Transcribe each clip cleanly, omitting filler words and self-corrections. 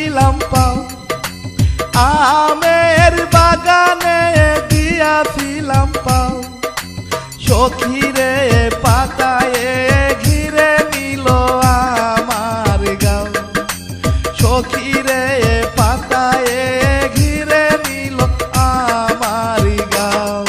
দিয়াছিলাম পাও, আমের বাগানে দিয়াছিলাম পাও, সখীরে পাতায় ঘিরে নিল আমার গাও, সখীরে পাতায় ঘিরে নিল আমার গাও।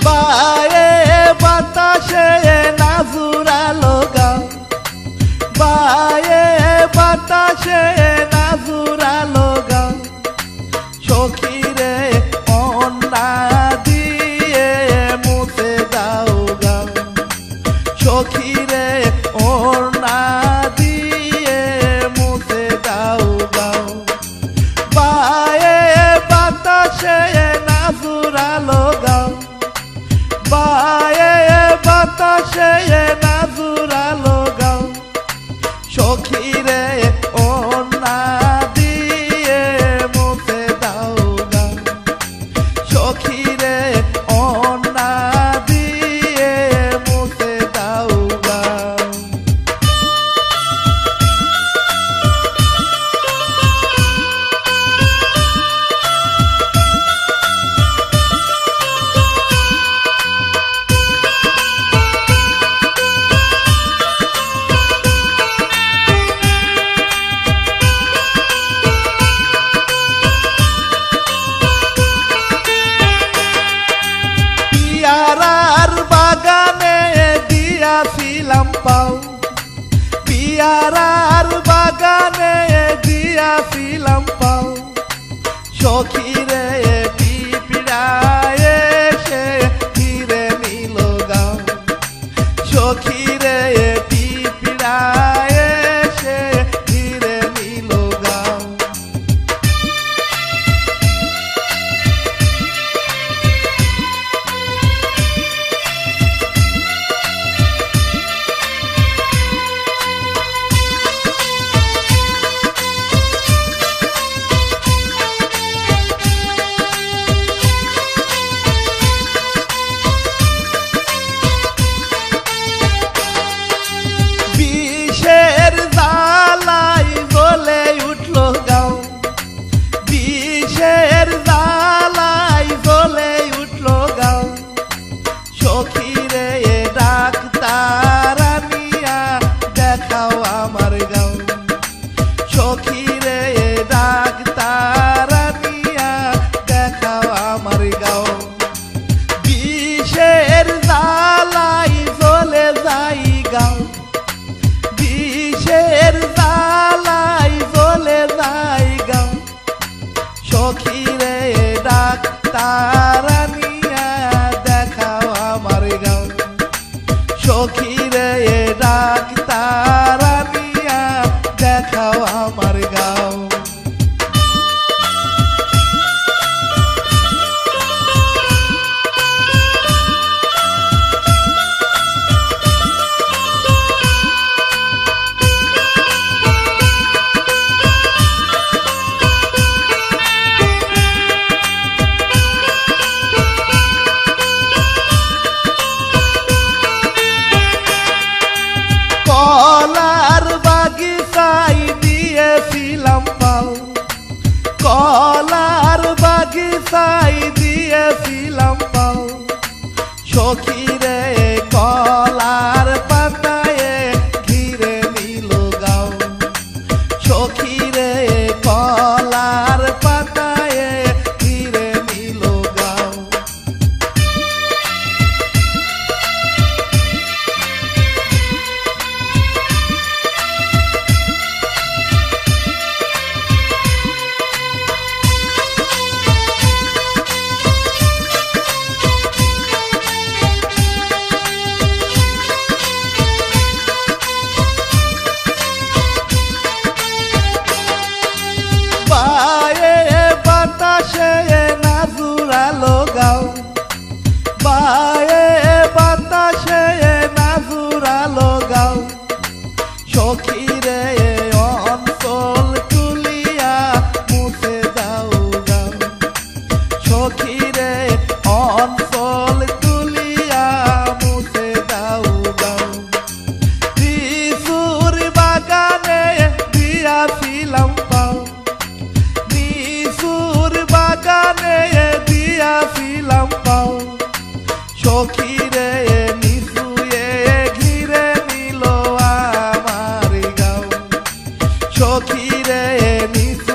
বায়ে বাতাসে নাজুরালো গাও, বায়ে বাতাসে নাজুরালো গাও, সখীরে অন্না দিয়ে মুছে দাও গাও, সখীরে অন্না দিয়ে মুছে দাও গাও। বায়ে বাতাসে নাজুরালো গাও, বায়ে বাতাসে নাজুরালো গাও, সখীরে অন্না দিয়ে মুছে দাও গাও, সখীরে অন্না দিয়ে মুছে দাও গাও। পিয়ারার বাগানে দিয়াছিলাম পাও, পিয়ারার বাগানে দিয়াছিলাম পাও, সখীরে পিপিড়ায় এসে ঘিরে নিল গাও, সখীরে পিপিড়ায় এসে ঘিরে নিল গাও। বিষের জ্বালাই জ্বলে উঠল গাও, বিষের জ্বালাই জ্বলে উঠল গাও, সখীরে ডাক্তার আনিয়া দেখাও আমার গাও, সখীরে ডাক্তার আনিয়া দেখাও আমার গাও। বিষের জ্বালাই জ্বলে যাই গাও, বিষের জ্বালাই জ্বলে যাই গাও, সখীরে ডাক্তার আনিয়া দেখাও আমার গাও, সখীরে ডাক্তার আনিয়া দেখাও আমার গাও। কলার বাগিচায় দিয়েছিলাম পাও, কলার বাগিচায় দিয়েছিলাম পাও, সখীরে কলার পাতায় ঘিরে নিল গাও, সখীরে কলার পাতায় ঘিরে নিল গাও। রে নিচু